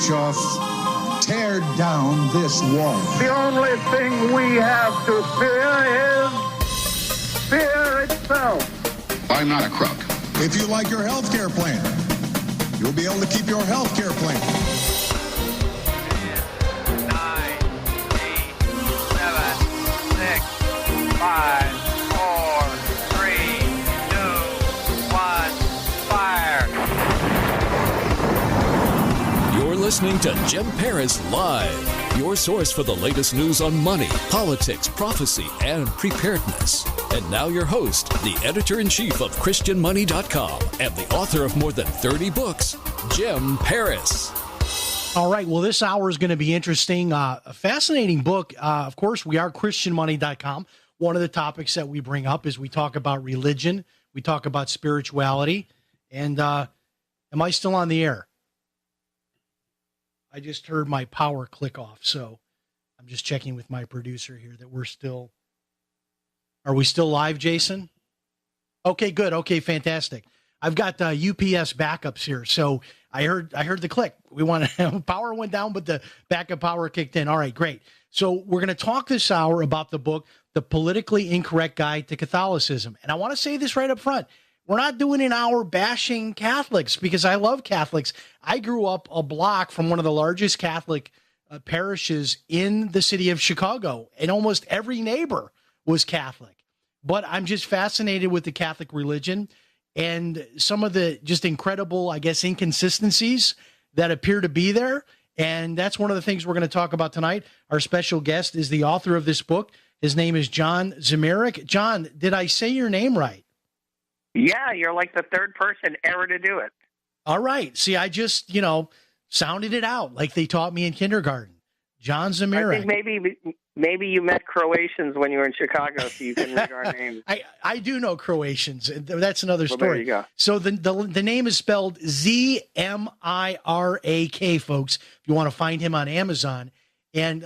Gorbachev, tear down this wall. The only thing we have to fear is fear itself. I'm not a crook. If you like your health care plan, you'll be able to keep your health care plan. 10, 9, 8, 7, 6, 5, 4, 3, 2, 1, fire. You're listening to Jim Paris Live, your source for the latest news on money, politics, prophecy, and preparedness. And now your host, the editor-in-chief of ChristianMoney.com and the author of more than 30 books, Jim Paris. All right, well, this hour is going to be interesting. A fascinating book. Of course, we are ChristianMoney.com. One of the topics that we bring up is we talk about religion, we talk about spirituality, and am I still on the air? I just heard my power click off, so I'm just checking with my producer here that we're still... Are we still live, Jason? Okay, good. Okay, fantastic. I've got UPS backups here, so I heard the click. We want power went down, but the backup power kicked in. All right, great. So we're going to talk this hour about the book, The Politically Incorrect Guide to Catholicism. And I want to say this right up front. We're not doing an hour bashing Catholics because I love Catholics. I grew up a block from one of the largest Catholic parishes in the city of Chicago, and almost every neighbor was Catholic. But I'm just fascinated with the Catholic religion and some of the just incredible, I guess, inconsistencies that appear to be there. And that's one of the things we're going to talk about tonight. Our special guest is the author of this book. His name is John Zmirak. John, did I say your name right? Yeah, you're like the third person ever to do it. All right. See, I just, sounded it out like they taught me in kindergarten. John Zmirak. I think maybe you met Croatians when you were in Chicago, so you can read our names. I do know Croatians. That's another story. There you go. So the name is spelled Zmirak, folks, if you want to find him on Amazon. And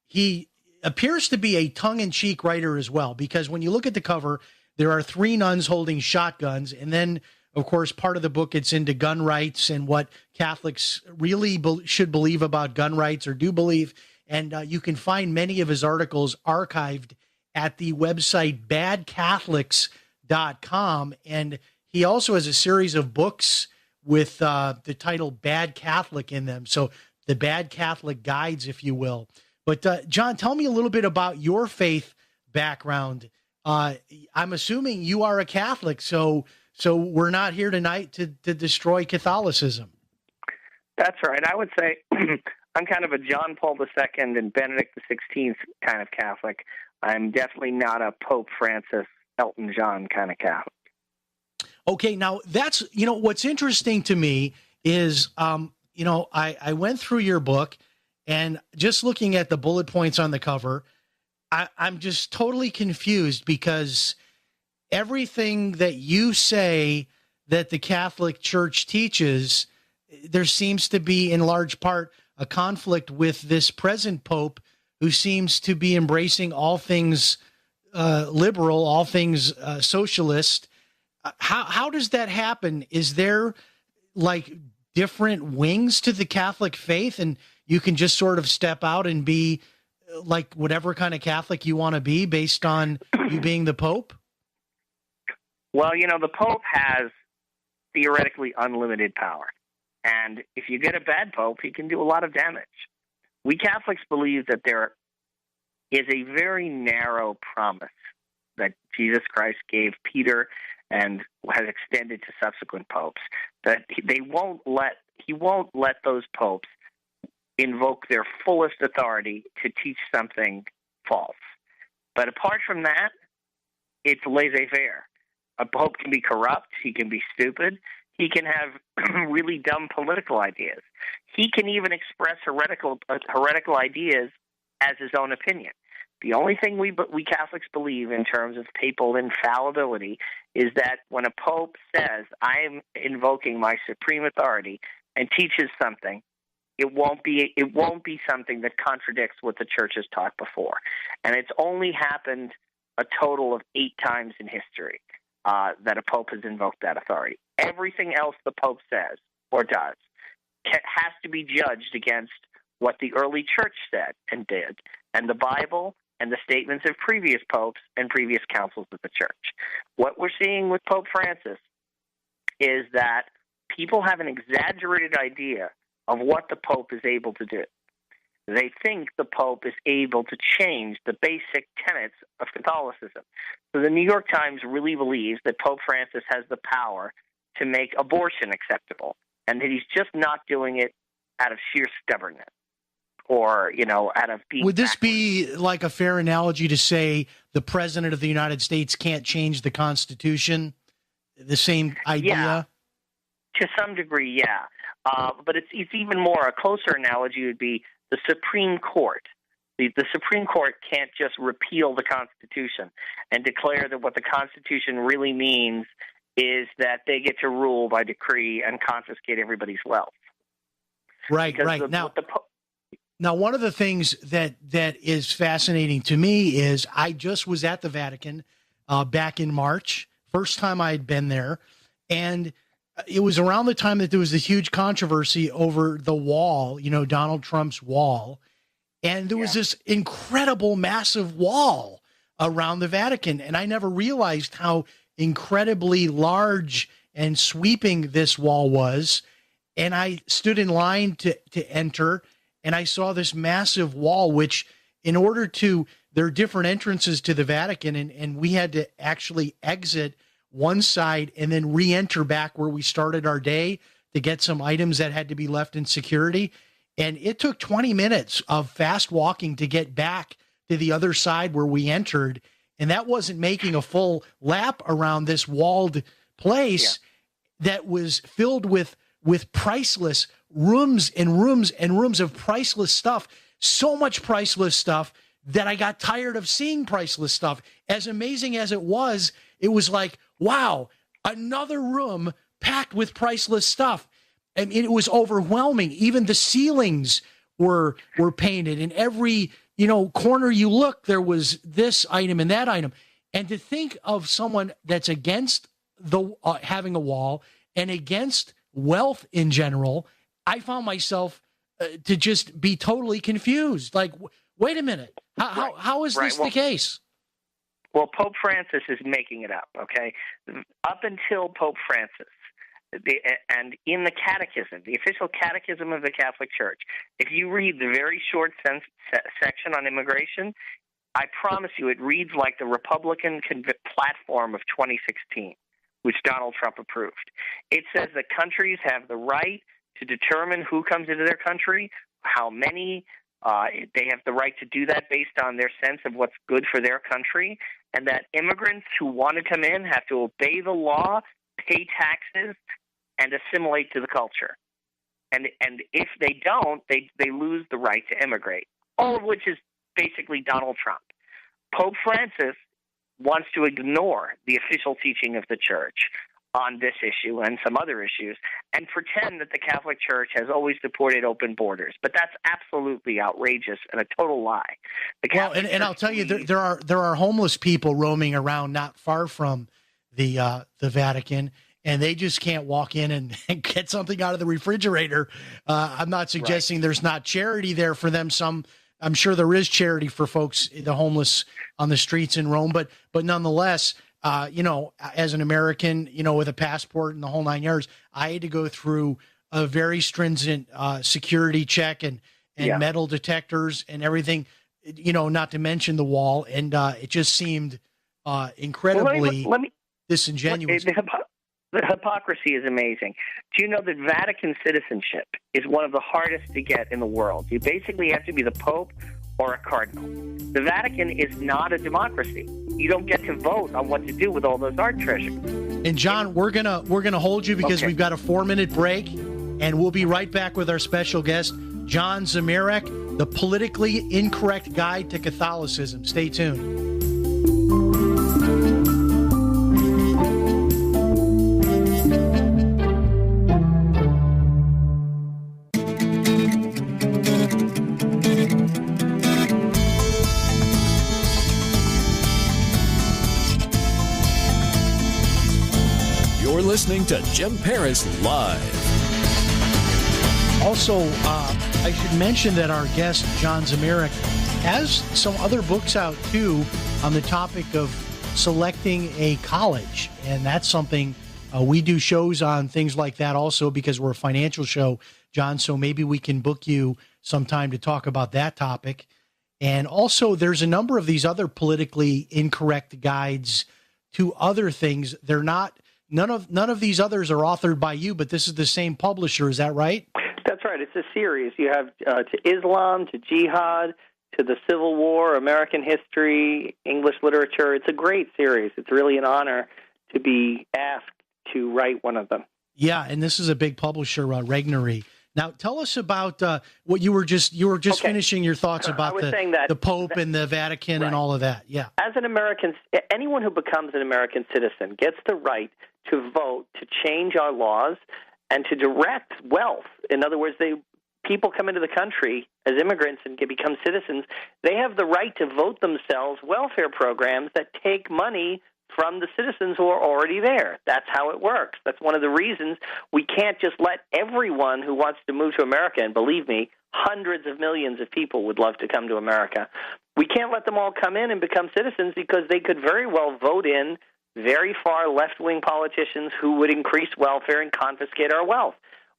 he appears to be a tongue-in-cheek writer as well, because when you look at the cover, there are three nuns holding shotguns, and then, of course, part of the book gets into gun rights and what Catholics really should believe about gun rights or do believe. And you can find many of his articles archived at the website badcatholics.com. And he also has a series of books with the title Bad Catholic in them. So the Bad Catholic guides, if you will. But John, tell me a little bit about your faith background. I'm assuming you are a Catholic, so we're not here tonight to destroy Catholicism. That's right. I would say I'm kind of a John Paul II and Benedict XVI kind of Catholic. I'm definitely not a Pope Francis, Elton John kind of Catholic. Okay, now that's, what's interesting to me is, I went through your book and just looking at the bullet points on the cover, I'm just totally confused because everything that you say that the Catholic Church teaches, there seems to be in large part a conflict with this present Pope who seems to be embracing all things liberal, all things socialist. How does that happen? Is there like different wings to the Catholic faith and you can just sort of step out and be like whatever kind of Catholic you want to be based on you being the Pope? Well, the Pope has theoretically unlimited power. And if you get a bad Pope, he can do a lot of damage. We Catholics believe that there is a very narrow promise that Jesus Christ gave Peter and has extended to subsequent popes, that he won't let those popes invoke their fullest authority to teach something false. But apart from that, it's laissez-faire. A pope can be corrupt, he can be stupid, he can have really dumb political ideas. He can even express heretical ideas as his own opinion. The only thing we Catholics believe in terms of papal infallibility is that when a pope says, "I'm invoking my supreme authority," and teaches something, it won't be something that contradicts what the Church has taught before. And it's only happened a total of 8 times in history that a pope has invoked that authority. Everything else the pope says or does has to be judged against what the early church said and did, and the Bible and the statements of previous popes and previous councils of the church. What we're seeing with Pope Francis is that people have an exaggerated idea of what the Pope is able to do. They think the Pope is able to change the basic tenets of Catholicism. So the New York Times really believes that Pope Francis has the power to make abortion acceptable, and that he's just not doing it out of sheer stubbornness or, out of being Would this backward. be like a fair analogy to say the President of the United States can't change the Constitution? The same idea? Yeah. To some degree, yeah. But it's even more, a closer analogy would be the Supreme Court. The Supreme Court can't just repeal the Constitution and declare that what the Constitution really means is that they get to rule by decree and confiscate everybody's wealth. Right, Because right. Now, one of the things that is fascinating to me is I just was at the Vatican back in March, first time I had been there, and it was around the time that there was this huge controversy over the wall, Donald Trump's wall, and there was this incredible, massive wall around the Vatican, and I never realized how incredibly large and sweeping this wall was, and I stood in line to enter, and I saw this massive wall, which there are different entrances to the Vatican, and we had to actually exit one side and then re-enter back where we started our day to get some items that had to be left in security. And it took 20 minutes of fast walking to get back to the other side where we entered. And that wasn't making a full lap around this walled place that was filled with priceless rooms and rooms and rooms of priceless stuff. So much priceless stuff that I got tired of seeing priceless stuff. As amazing as it was like, wow, another room packed with priceless stuff. I mean, it was overwhelming. Even the ceilings were painted. In every, corner you look, there was this item and that item. And to think of someone that's against the having a wall and against wealth in general, I found myself to just be totally confused. Like, wait a minute, how is this the case? Well, Pope Francis is making it up, okay? Up until Pope Francis, and in the Catechism, the official Catechism of the Catholic Church, if you read the very short section on immigration, I promise you it reads like the Republican platform of 2016, which Donald Trump approved. It says that countries have the right to determine who comes into their country, how many. They have the right to do that based on their sense of what's good for their country, and that immigrants who want to come in have to obey the law, pay taxes, and assimilate to the culture. And if they don't, they lose the right to immigrate, all of which is basically Donald Trump. Pope Francis wants to ignore the official teaching of the church on this issue and some other issues and pretend that the Catholic Church has always supported open borders. But that's absolutely outrageous and a total lie. And I'll tell you, there are homeless people roaming around not far from the Vatican, and they just can't walk in and get something out of the refrigerator. I'm not suggesting there's not charity there for them. I'm sure there is charity for folks, the homeless on the streets in Rome, but nonetheless, as an American, with a passport and the whole 9 yards, I had to go through a very stringent security check and metal detectors and everything, not to mention the wall. And it just seemed incredibly disingenuous. The hypocrisy is amazing. Do you know that Vatican citizenship is one of the hardest to get in the world? You basically have to be the Pope or a cardinal. The Vatican is not a democracy. You don't get to vote on what to do with all those art treasures. And John, we're gonna hold you because we've got a 4-minute break, and we'll be right back with our special guest, John Zmirak, the politically incorrect guide to Catholicism. Stay tuned. Listening to Jim Paris Live. Also, I should mention that our guest, John Zmirak, has some other books out, too, on the topic of selecting a college. And that's something we do shows on things like that also because we're a financial show, John. So maybe we can book you sometime to talk about that topic. And also, there's a number of these other politically incorrect guides to other things. They're not, none of these others are authored by you, but this is the same publisher. Is that right? That's right. It's a series. You have to Islam, to jihad, to the Civil War, American history, English literature. It's a great series. It's really an honor to be asked to write one of them. Yeah, and this is a big publisher, Regnery. Now, tell us about what you were just finishing your thoughts about the Pope and the Vatican and all of that. Yeah. As an American, anyone who becomes an American citizen gets the right to vote to change our laws and to direct wealth. In other words, people come into the country as immigrants and become citizens. They have the right to vote themselves welfare programs that take money from the citizens who are already there. That's how it works. That's one of the reasons we can't just let everyone who wants to move to America, and believe me, hundreds of millions of people would love to come to America. We can't let them all come in and become citizens because they could very well vote in very far left-wing politicians who would increase welfare and confiscate our wealth.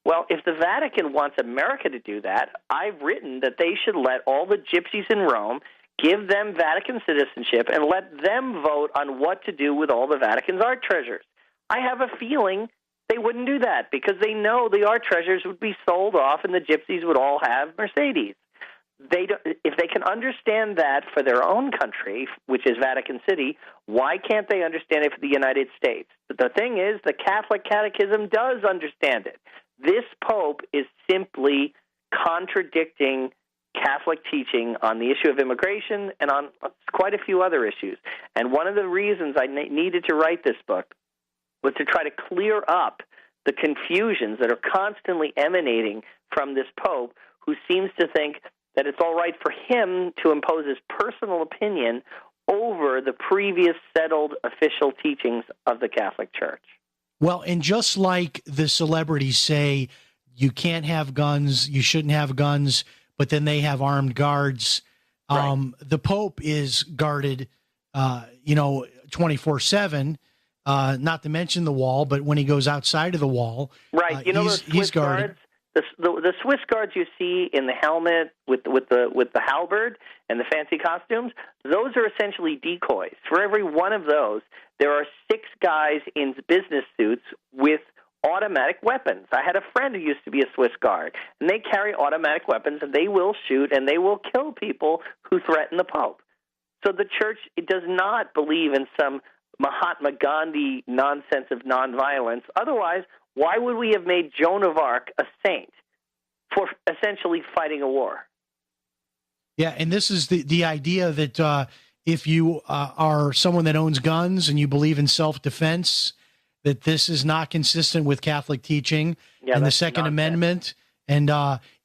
Well, if the Vatican wants America to do that, I've written that they should let all the gypsies in Rome give them Vatican citizenship and let them vote on what to do with all the Vatican's art treasures. I have a feeling they wouldn't do that because they know the art treasures would be sold off and the gypsies would all have Mercedes. If they can understand that for their own country, which is Vatican City, why can't they understand it for the United States? But the thing is, the Catholic Catechism does understand it. This Pope is simply contradicting Catholic teaching on the issue of immigration and on quite a few other issues. And one of the reasons I needed to write this book was to try to clear up the confusions that are constantly emanating from this Pope, who seems to think that it's all right for him to impose his personal opinion over the previous settled official teachings of the Catholic Church. Well, and just like the celebrities say, you can't have guns, you shouldn't have guns, but then they have armed guards. Right. The Pope is guarded, 24/7, not to mention the wall, but when he goes outside of the wall, right. He's guarded. Guards, the Swiss guards you see in the helmet with the halberd and the fancy costumes, those are essentially decoys. For every one of those, there are 6 guys in business suits with automatic weapons. I had a friend who used to be a Swiss guard, and they carry automatic weapons, and they will shoot and they will kill people who threaten the Pope. So the Church does not believe in some Mahatma Gandhi nonsense of nonviolence. Otherwise, why would we have made Joan of Arc a saint for essentially fighting a war? Yeah, and this is the idea that if you are someone that owns guns and you believe in self-defense, that this is not consistent with Catholic teaching and the Second Amendment, and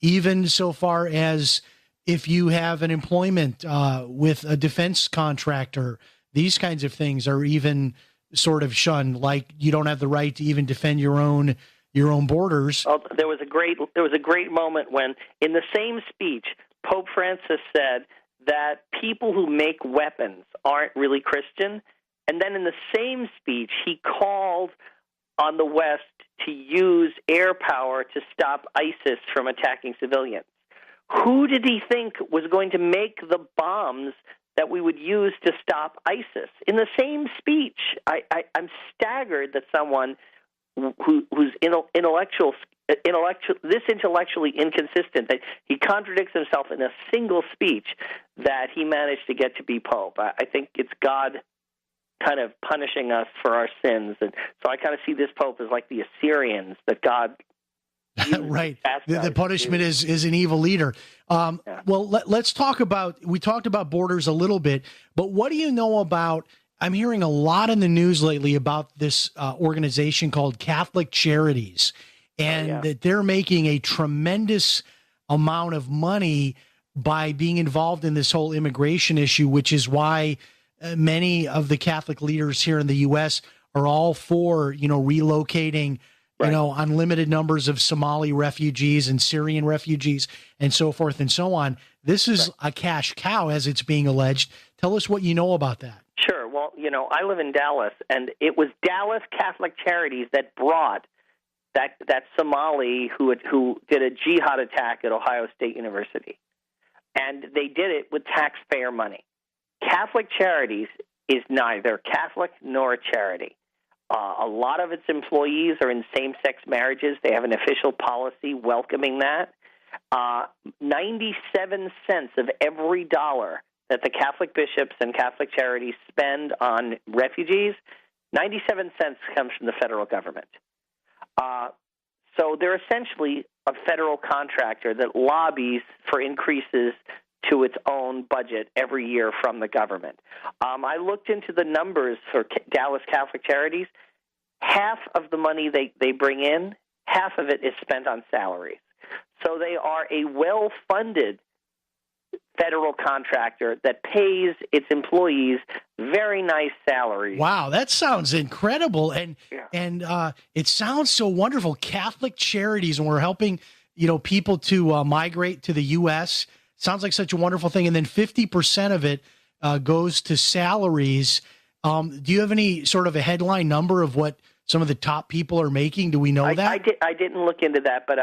even so far as if you have an employment with a defense contractor, these kinds of things are even sort of shunned. Like you don't have the right to even defend your own borders. Oh, there was a great moment when, in the same speech, Pope Francis said that people who make weapons aren't really Christian. And then in the same speech, he called on the West to use air power to stop ISIS from attacking civilians. Who did he think was going to make the bombs that we would use to stop ISIS? In the same speech, I'm staggered that someone who's intellectually inconsistent, that he contradicts himself in a single speech, that he managed to get to be Pope. I think it's God kind of punishing us for our sins. And so I kind of see this Pope as like the Assyrians that God right. The punishment is an evil leader. Well, let's talk about, we talked about borders a little bit, but what do you know about, I'm hearing a lot in the news lately about this organization called Catholic Charities, and that they're making a tremendous amount of money by being involved in this whole immigration issue, which is why many of the Catholic leaders here in the U.S. are all for, relocating, you know, unlimited numbers of Somali refugees and Syrian refugees and so forth and so on. This is a cash cow, as it's being alleged. Tell us what you know about that. Sure. Well, you know, I live in Dallas, and it was Dallas Catholic Charities that brought that Somali who did a jihad attack at Ohio State University. And they did it with taxpayer money. Catholic Charities is neither Catholic nor a charity. A lot of its employees are in same-sex marriages. They have an official policy welcoming that. 97 cents of every dollar that the Catholic bishops and Catholic charities spend on refugees, 97 cents comes from the federal government. So they're essentially a federal contractor that lobbies for increases to its own budget every year from the government. I looked into the numbers for Dallas Catholic Charities. Half of the money they bring in, half of it is spent on salaries. So they are a well-funded federal contractor that pays its employees very nice salaries. Wow, that sounds incredible, and it sounds so wonderful. Catholic Charities, and we're helping, you know, people to migrate to the U.S. Sounds like such a wonderful thing. And then 50% of it goes to salaries. Do you have any sort of a headline number of what some of the top people are making? Do we know that? I didn't look into that, but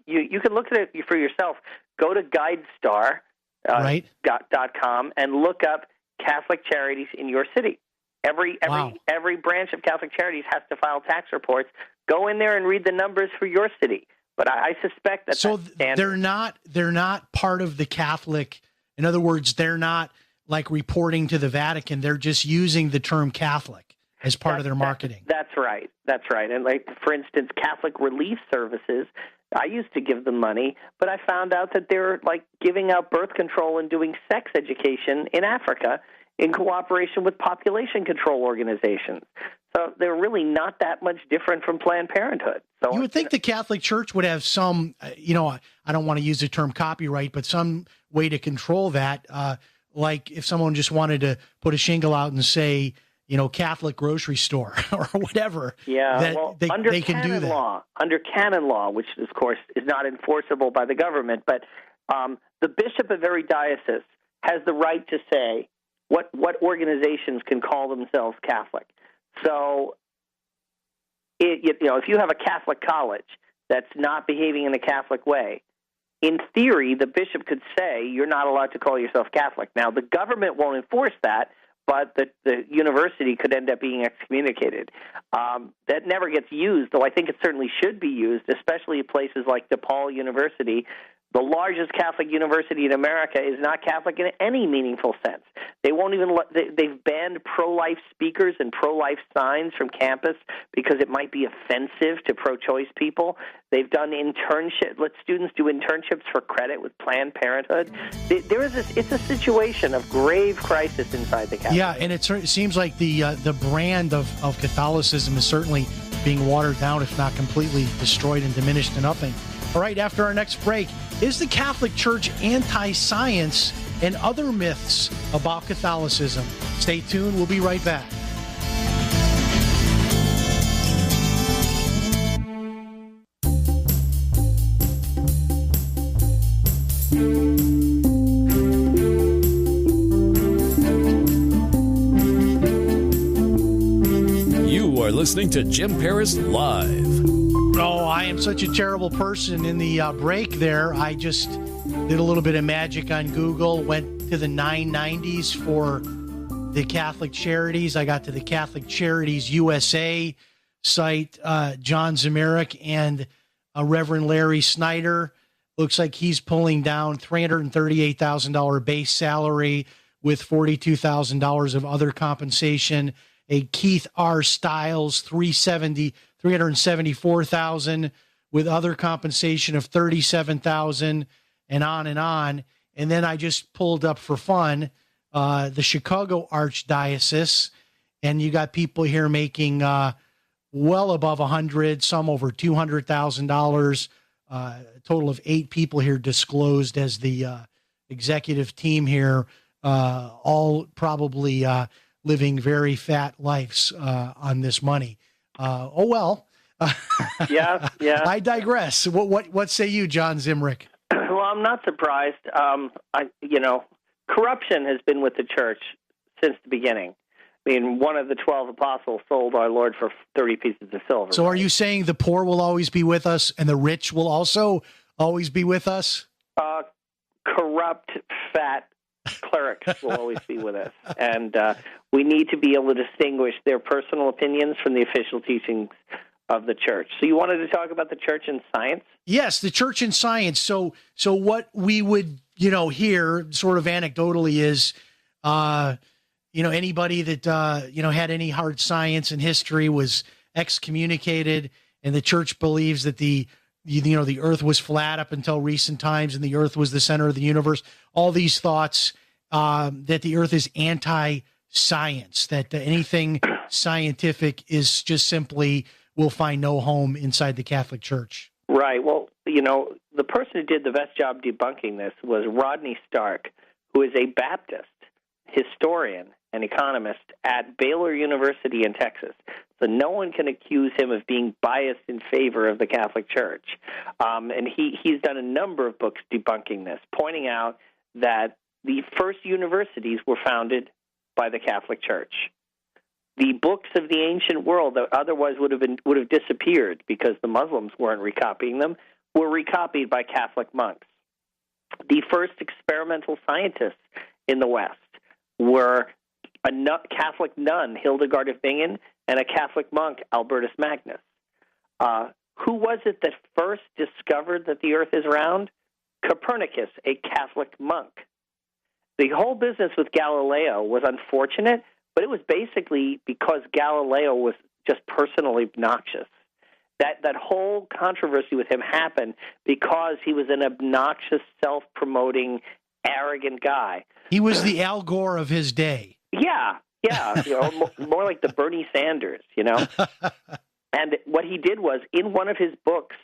you can look at it for yourself. Go to GuideStar. .com and look up Catholic Charities in your city. Every branch of Catholic Charities has to file tax reports. Go in there and read the numbers for your city. But I suspect that so they're not part of the Catholic. In other words, they're not like reporting to the Vatican. They're just using the term Catholic as part of their marketing. That's right. And like, for instance, Catholic Relief Services, I used to give them money, but I found out that they're like giving out birth control and doing sex education in Africa in cooperation with population control organizations. So they're really not that much different from Planned Parenthood. So you would think the Catholic Church would have some, you know, I don't want to use the term copyright, but some way to control that. Like if someone just wanted to put a shingle out and say, you know, Catholic grocery store or whatever. Yeah, they can do that. Under canon law, which of course is not enforceable by the government, but the bishop of every diocese has the right to say what organizations can call themselves Catholic. So, you know, if you have a Catholic college that's not behaving in a Catholic way, in theory, the bishop could say you're not allowed to call yourself Catholic. Now, the government won't enforce that, but the university could end up being excommunicated. That never gets used, though I think it certainly should be used, especially at places like DePaul University. The largest Catholic university in America is not Catholic in any meaningful sense. They won't even they've banned pro-life speakers and pro-life signs from campus because it might be offensive to pro-choice people. They've done let students do internships for credit with Planned Parenthood. It's a situation of grave crisis inside the Catholic. Yeah, and it seems like the brand of Catholicism is certainly being watered down, if not completely destroyed and diminished to nothing. All right, after our next break, is the Catholic Church anti-science and other myths about Catholicism? Stay tuned. We'll be right back. You are listening to Jim Paris Live. Oh, I am such a terrible person. In the break there, I just did a little bit of magic on Google, went to the 990s for the Catholic Charities. I got to the Catholic Charities USA site, John Zmirak and Reverend Larry Snyder. Looks like he's pulling down $338,000 base salary with $42,000 of other compensation. A Keith R. Stiles, $374,000 with other compensation of $37,000, and on and on. And then I just pulled up for fun the Chicago Archdiocese, and you got people here making well above 100, some over $200,000. A total of 8 people here disclosed as the executive team here, all probably living very fat lives on this money. Yeah. I digress. What say you, John Zmirak? Well, I'm not surprised. Corruption has been with the church since the beginning. I mean, one of the 12 apostles sold our Lord for 30 pieces of silver. So are you saying the poor will always be with us and the rich will also always be with us? Corrupt, fat clerics will always be with us. And we need to be able to distinguish their personal opinions from the official teachings of the church. So you wanted to talk about the church and science? Yes, the church and science. So what we would, hear sort of anecdotally is, anybody that, had any hard science in history was excommunicated, and the church believes that the earth was flat up until recent times and the earth was the center of the universe. All these thoughts that the earth is anti-science, that anything scientific is just simply will find no home inside the Catholic Church. Right. Well, the person who did the best job debunking this was Rodney Stark, who is a Baptist historian and economist at Baylor University in Texas. So no one can accuse him of being biased in favor of the Catholic Church. And he's done a number of books debunking this, pointing out that the first universities were founded by the Catholic Church. The books of the ancient world that otherwise would have disappeared because the Muslims weren't recopying them were recopied by Catholic monks. The first experimental scientists in the West were a Catholic nun, Hildegard of Bingen, and a Catholic monk, Albertus Magnus. Who was it that first discovered that the earth is round? Copernicus, a Catholic monk. The whole business with Galileo was unfortunate, but it was basically because Galileo was just personally obnoxious. That whole controversy with him happened because he was an obnoxious, self-promoting, arrogant guy. He was the Al Gore of his day. Yeah, more like the Bernie Sanders, And what he did was, in one of his books,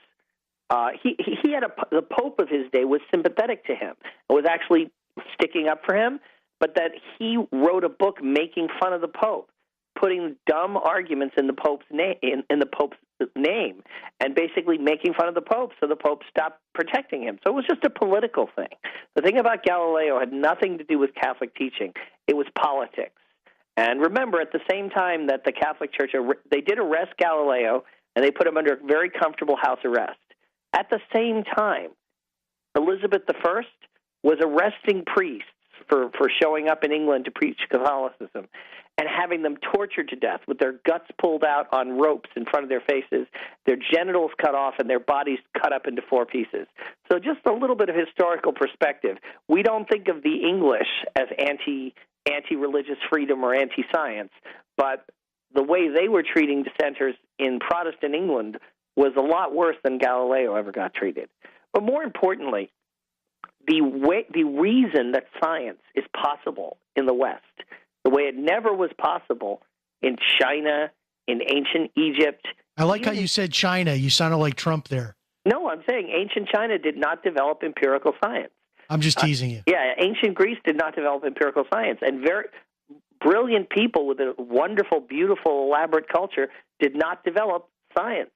he had the Pope of his day was sympathetic to him and was actually sticking up for him, but that he wrote a book making fun of the Pope, putting dumb arguments in the Pope's name, in the Pope's name, and basically making fun of the Pope, so the Pope stopped protecting him. So it was just a political thing. The thing about Galileo had nothing to do with Catholic teaching. It was politics. And remember, at the same time that the Catholic Church, they did arrest Galileo, and they put him under very comfortable house arrest. At the same time, Elizabeth I was arresting priests for showing up in England to preach Catholicism and having them tortured to death with their guts pulled out on ropes in front of their faces, their genitals cut off, and their bodies cut up into 4 pieces. So just a little bit of historical perspective. We don't think of the English as anti-religious freedom or anti-science, but the way they were treating dissenters in Protestant England was a lot worse than Galileo ever got treated. But more importantly, the reason that science is possible in the West, the way it never was possible in China, in ancient Egypt. I like how you said China. You sounded like Trump there. No, I'm saying ancient China did not develop empirical science. I'm just teasing you. Yeah, ancient Greece did not develop empirical science. And very brilliant people with a wonderful, beautiful, elaborate culture did not develop science.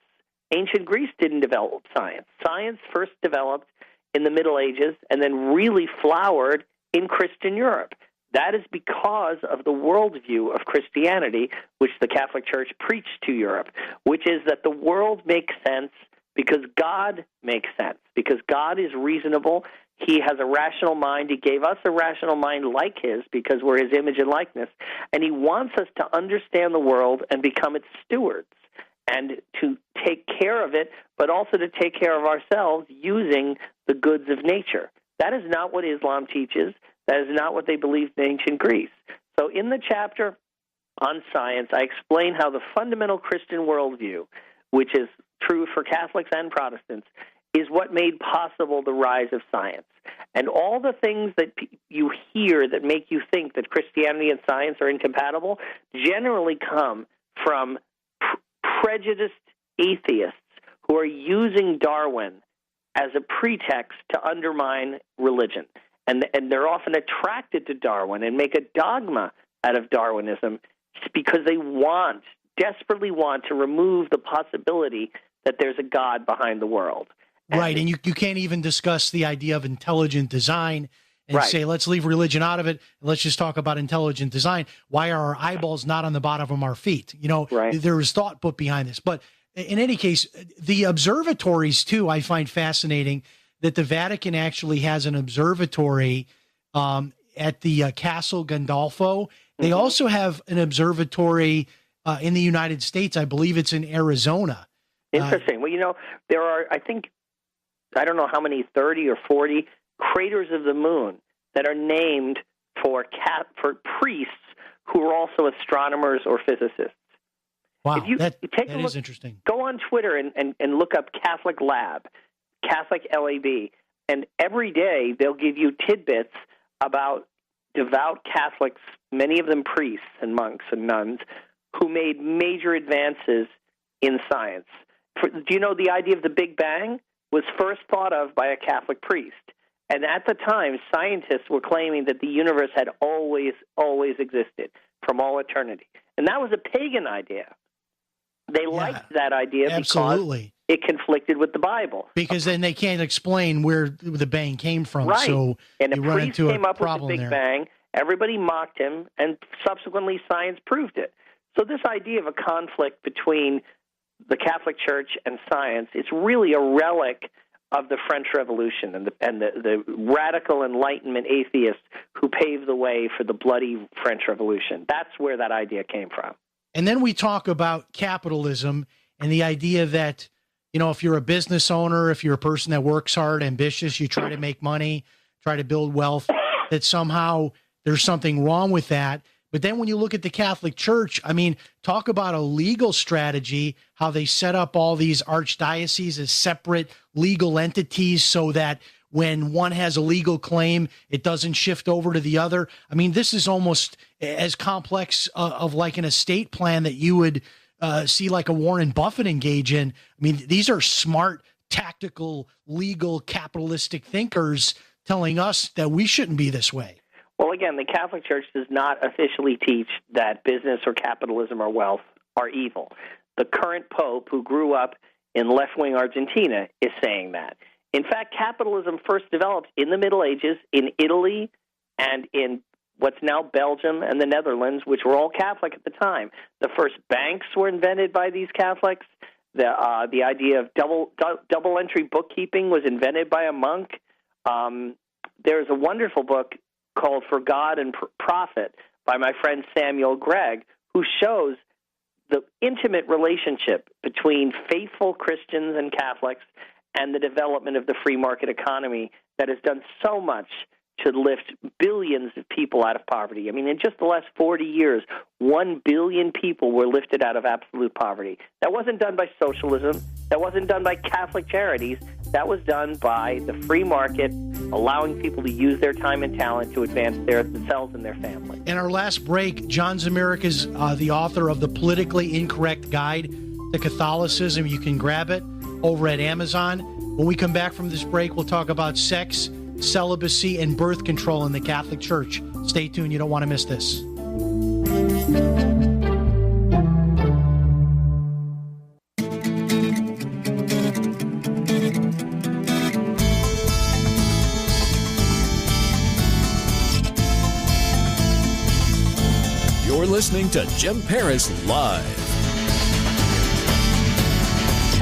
Ancient Greece didn't develop science. Science first developed in the Middle Ages and then really flowered in Christian Europe. That is because of the worldview of Christianity, which the Catholic Church preached to Europe, which is that the world makes sense because God makes sense, because God is reasonable. He has a rational mind. He gave us a rational mind like his because we're his image and likeness, and he wants us to understand the world and become its stewards and to take care of it, but also to take care of ourselves using the goods of nature. That is not what Islam teaches. That is not what they believed in ancient Greece. So in the chapter on science, I explain how the fundamental Christian worldview, which is true for Catholics and Protestants, is what made possible the rise of science. And all the things that you hear that make you think that Christianity and science are incompatible generally come from prejudiced atheists who are using Darwin as a pretext to undermine religion. And they're often attracted to Darwin and make a dogma out of Darwinism because they want desperately want to remove the possibility that there's a God behind the world. Right, and you can't even discuss the idea of intelligent design and say, let's leave religion out of it, and let's just talk about intelligent design. Why are our eyeballs not on the bottom of our feet? There is thought put behind this. But in any case, the observatories, too, I find fascinating that the Vatican actually has an observatory at the Castle Gandolfo. They also have an observatory in the United States. I believe it's in Arizona. Interesting. Well, there are, I don't know how many, 30 or 40 craters of the moon that are named for priests who are also astronomers or physicists. Wow, if you that take a look, is interesting. Go on Twitter and look up Catholic Lab, Catholic LAB, and every day they'll give you tidbits about devout Catholics, many of them priests and monks and nuns, who made major advances in science. Do you know the idea of the Big Bang was first thought of by a Catholic priest? And at the time, scientists were claiming that the universe had always existed from all eternity. And that was a pagan idea. They liked that idea because it conflicted with the Bible. Because then they can't explain where the bang came from. Right. So and you a run priest into came a up with the problem Big there. Bang. Everybody mocked him, and subsequently science proved it. So this idea of a conflict between the Catholic Church and science is really a relic of the French Revolution and the radical Enlightenment atheists who paved the way for the bloody French Revolution. That's where that idea came from. And then we talk about capitalism and the idea that, if you're a business owner, if you're a person that works hard, ambitious, you try to make money, try to build wealth, that somehow there's something wrong with that. But then when you look at the Catholic Church, talk about a legal strategy, how they set up all these archdioceses as separate legal entities so that when one has a legal claim, it doesn't shift over to the other. This is almost as complex of like an estate plan that you would see like a Warren Buffett engage in. These are smart, tactical, legal, capitalistic thinkers telling us that we shouldn't be this way. Well, again, the Catholic Church does not officially teach that business or capitalism or wealth are evil. The current pope, who grew up in left-wing Argentina, is saying that. In fact, capitalism first developed in the Middle Ages in Italy and in what's now Belgium and the Netherlands, which were all Catholic at the time. The first banks were invented by these Catholics. The idea of double entry bookkeeping was invented by a monk. There's a wonderful book called For God and Profit by my friend Samuel Gregg, who shows the intimate relationship between faithful Christians and Catholics and the development of the free market economy that has done so much to lift billions of people out of poverty. In just the last 40 years, 1 billion people were lifted out of absolute poverty. That wasn't done by socialism. That wasn't done by Catholic charities. That was done by the free market, allowing people to use their time and talent to advance themselves and their family. In our last break, John Zmirak is the author of The Politically Incorrect Guide to Catholicism. You can grab it over at Amazon. When we come back from this break, we'll talk about sex, celibacy, and birth control in the Catholic Church. Stay tuned. You don't want to miss this. You're listening to Jim Paris Live.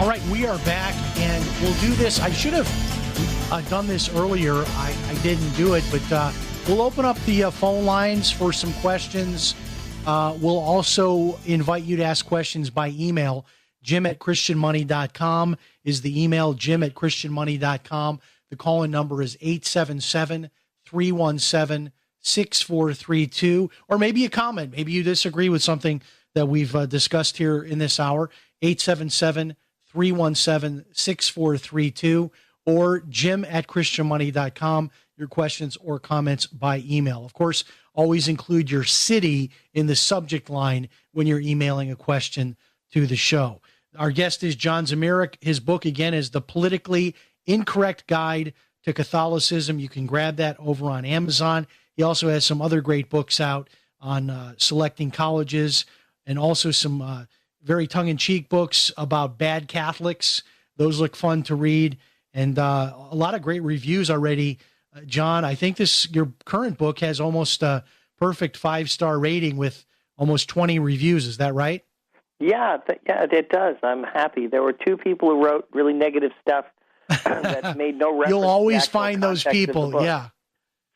All right, we are back, and we'll do this. I should have done this earlier. I didn't do it, but we'll open up the phone lines for some questions. We'll also invite you to ask questions by email. Jim@christianmoney.com is the email, Jim@christianmoney.com. The call-in number is 877-317-6432, or maybe a comment. Maybe you disagree with something that we've discussed here in this hour. 877-317-6432, or Jim@christianmoney.com. Your questions or comments by email. Of course, always include your city in the subject line when you're emailing a question to the show. Our guest is John Zmirak. His book, again, is The Politically Incorrect Guide to Catholicism. You can grab that over on Amazon. He also has some other great books out on selecting colleges, and also some very tongue-in-cheek books about bad Catholics. Those look fun to read, and a lot of great reviews already. John, I think your current book has almost a perfect 5-star rating with almost 20 reviews. Is that right? Yeah, it does. I'm happy. There were 2 people who wrote really negative stuff that made no reference. You'll always to the find those context of the people, book. yeah.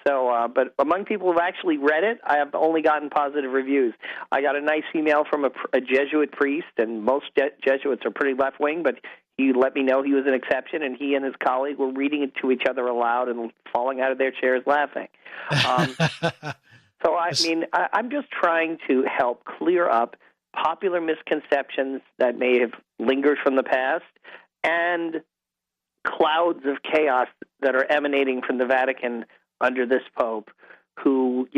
So, but among people who've actually read it, I have only gotten positive reviews. I got a nice email from a Jesuit priest, and most Jesuits are pretty left-wing, but he let me know he was an exception, and he and his colleague were reading it to each other aloud and falling out of their chairs laughing. So, I mean, I'm just trying to help clear up popular misconceptions that may have lingered from the past and clouds of chaos that are emanating from the Vatican under this Pope, who,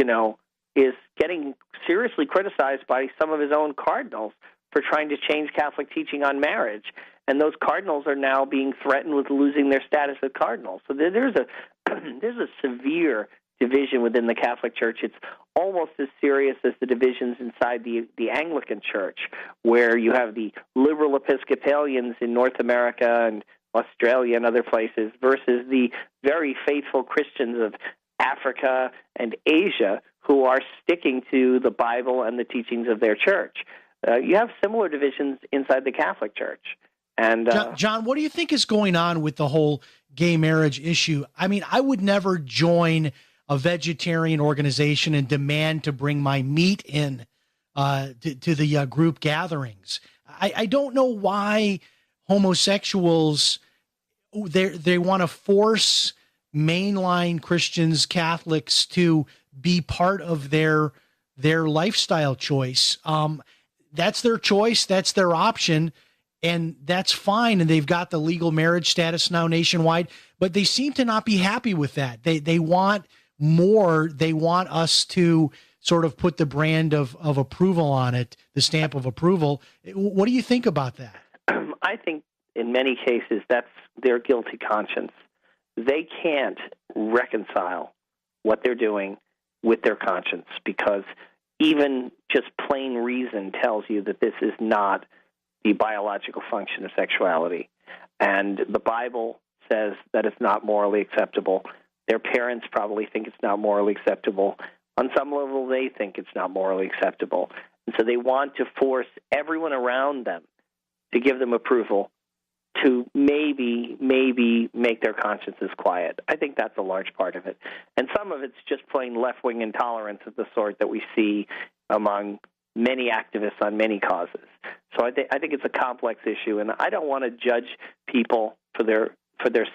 is getting seriously criticized by some of his own cardinals for trying to change Catholic teaching on marriage. And those cardinals are now being threatened with losing their status as cardinals. So there's a severe division within the Catholic Church. It's almost as serious as the divisions inside the Anglican Church, where you have the liberal Episcopalians in North America and Australia and other places versus the very faithful Christians of Africa and Asia who are sticking to the Bible and the teachings of their church. You have similar divisions inside the Catholic Church. And John, what do you think is going on with the whole gay marriage issue? I mean, I would never join a vegetarian organization and demand to bring my meat in to the group gatherings. I don't know why homosexuals, they want to force mainline Christians, Catholics to be part of their lifestyle choice. That's their choice. That's their option. And that's fine. And they've got the legal marriage status now nationwide, but they seem to not be happy with that. They want more. They want us to sort of put the brand of approval on it, the stamp of approval. What do you think about that? I think in many cases that's their guilty conscience. They can't reconcile what they're doing with their conscience because even just plain reason tells you that this is not the biological function of sexuality. And the Bible says that it's not morally acceptable. Their parents probably think it's not morally acceptable. On some level, they think it's not morally acceptable. And so they want to force everyone around them to give them approval to maybe make their consciences quiet. I think that's a large part of it. And some of it's just plain left-wing intolerance of the sort that we see among many activists on many causes. So I think it's a complex issue, and I don't want to judge people for their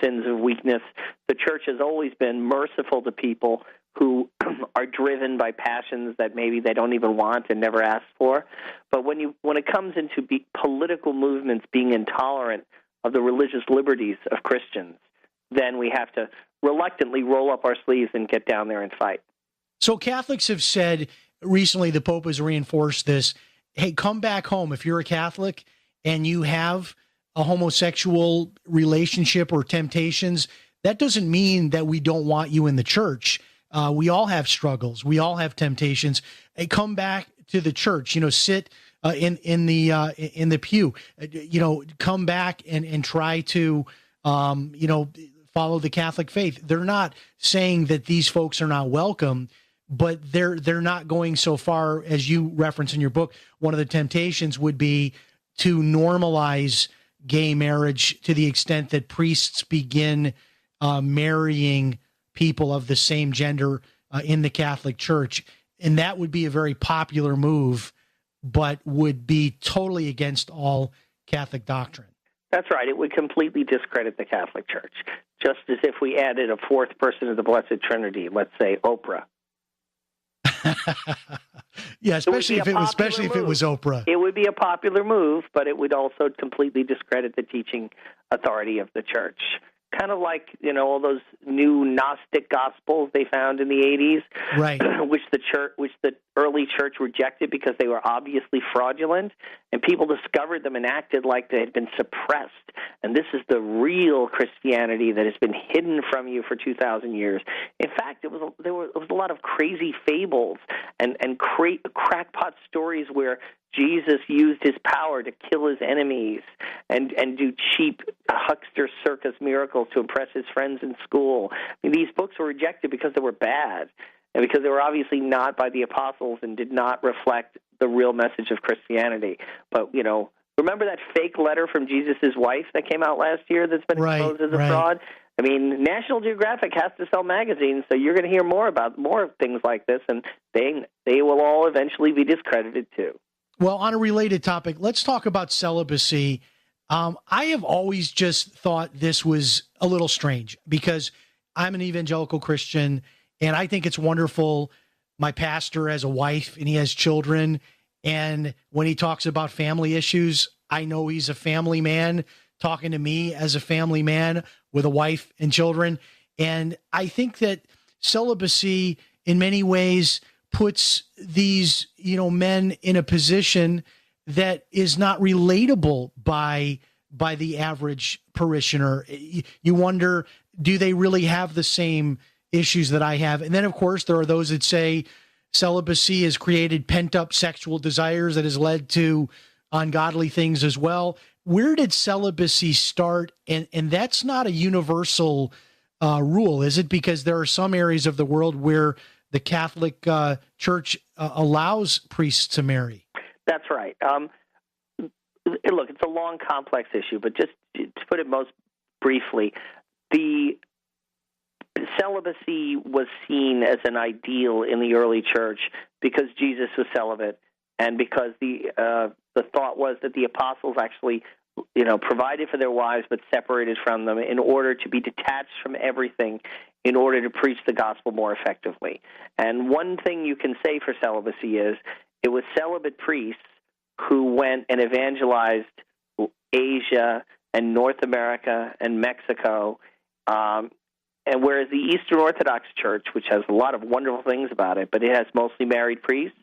sins of weakness. The church has always been merciful to people who are driven by passions that maybe they don't even want and never asked for. But when it comes into political movements being intolerant of the religious liberties of Christians, then we have to reluctantly roll up our sleeves and get down there and fight. So Catholics have said recently, the Pope has reinforced this, hey, come back home. If you're a Catholic and you have a homosexual relationship or temptations, that doesn't mean that we don't want you in the church. We all have struggles. We all have temptations. Hey, come back to the church, sit in the pew, come back and try to, follow the Catholic faith. They're not saying that these folks are not welcome, but they're not going so far as you reference in your book. One of the temptations would be to normalize gay marriage to the extent that priests begin marrying people of the same gender in the Catholic Church. And that would be a very popular move, but would be totally against all Catholic doctrine. That's right. It would completely discredit the Catholic Church, just as if we added a fourth person of the Blessed Trinity, let's say Oprah. Yeah, especially if it was Oprah. It would be a popular move, but it would also completely discredit the teaching authority of the church. Kind of like, all those new Gnostic gospels they found in the 80s, right? which the early church rejected because they were obviously fraudulent, and people discovered them and acted like they had been suppressed. And this is the real Christianity that has been hidden from you for 2,000 years. In fact, it was a lot of crazy fables and create crackpot stories where Jesus used his power to kill his enemies and do cheap huckster circus miracles to impress his friends in school. I mean, these books were rejected because they were bad and because they were obviously not by the apostles and did not reflect the real message of Christianity. But, remember that fake letter from Jesus' wife that came out last year that's been exposed as a fraud? I mean, National Geographic has to sell magazines, so you're going to hear more of things like this, and they will all eventually be discredited too. Well, on a related topic, let's talk about celibacy. I have always just thought this was a little strange because I'm an evangelical Christian, and I think it's wonderful. My pastor has a wife, and he has children, and when he talks about family issues, I know he's a family man talking to me as a family man with a wife and children. And I think that celibacy in many ways puts these, men in a position that is not relatable by the average parishioner. You wonder, do they really have the same issues that I have? And then, of course, there are those that say celibacy has created pent-up sexual desires that has led to ungodly things as well. Where did celibacy start? And that's not a universal rule, is it? Because there are some areas of the world where the Catholic Church allows priests to marry. That's right. Look, it's a long, complex issue, but just to put it most briefly, the celibacy was seen as an ideal in the early church because Jesus was celibate, and because the thought was that the apostles actually, provided for their wives but separated from them in order to be detached from everything in order to preach the gospel more effectively. And one thing you can say for celibacy is it was celibate priests who went and evangelized Asia and North America and Mexico, and whereas the Eastern Orthodox Church, which has a lot of wonderful things about it, but it has mostly married priests,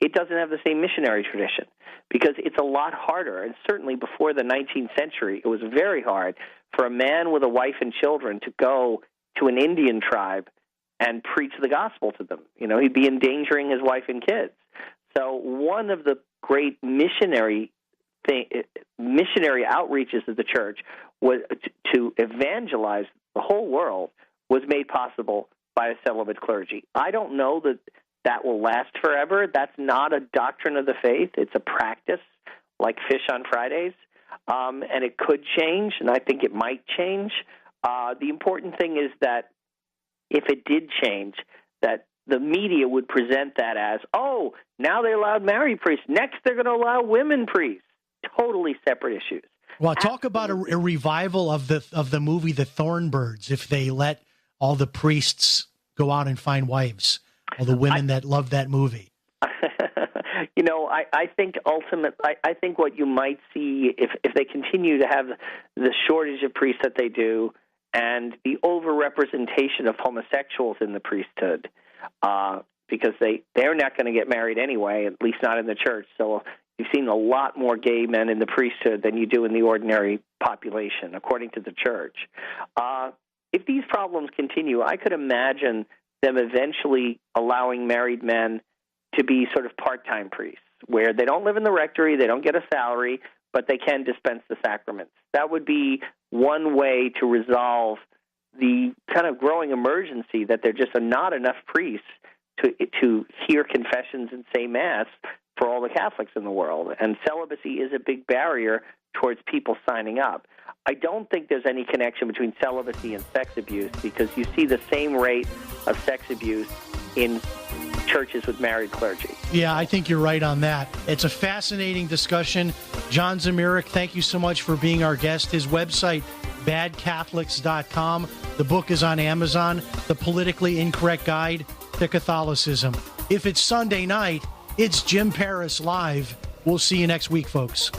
it doesn't have the same missionary tradition because it's a lot harder. And certainly before the 19th century, it was very hard for a man with a wife and children to go to an Indian tribe and preach the gospel to them. He'd be endangering his wife and kids. So one of the great missionary outreaches of the church was to evangelize the whole world was made possible by a celibate clergy. I don't know that will last forever. That's not a doctrine of the faith. It's a practice, like fish on Fridays, and it could change, and I think it might change. The important thing is that if it did change, that the media would present that as, now they allowed married priests. Next, they're going to allow women priests. Totally separate issues. Well, talk about a revival of the movie The Thornbirds if they let all the priests go out and find wives, all the women that love that movie. I think I think what you might see if they continue to have the shortage of priests that they do and the overrepresentation of homosexuals in the priesthood, because they're not going to get married anyway, at least not in the church. So you've seen a lot more gay men in the priesthood than you do in the ordinary population, according to the church. If these problems continue, I could imagine them eventually allowing married men to be sort of part-time priests, where they don't live in the rectory, they don't get a salary, but they can dispense the sacraments. That would be one way to resolve the kind of growing emergency that there just are not enough priests to hear confessions and say Mass for all the Catholics in the world. And celibacy is a big barrier towards people signing up. I don't think there's any connection between celibacy and sex abuse because you see the same rate of sex abuse in churches with married clergy. Yeah, I think you're right on that. It's a fascinating discussion. John Zmirak, thank you so much for being our guest. His website, badcatholics.com. The book is on Amazon, The Politically Incorrect Guide to Catholicism. If it's Sunday night, it's Jim Paris Live. We'll see you next week, folks.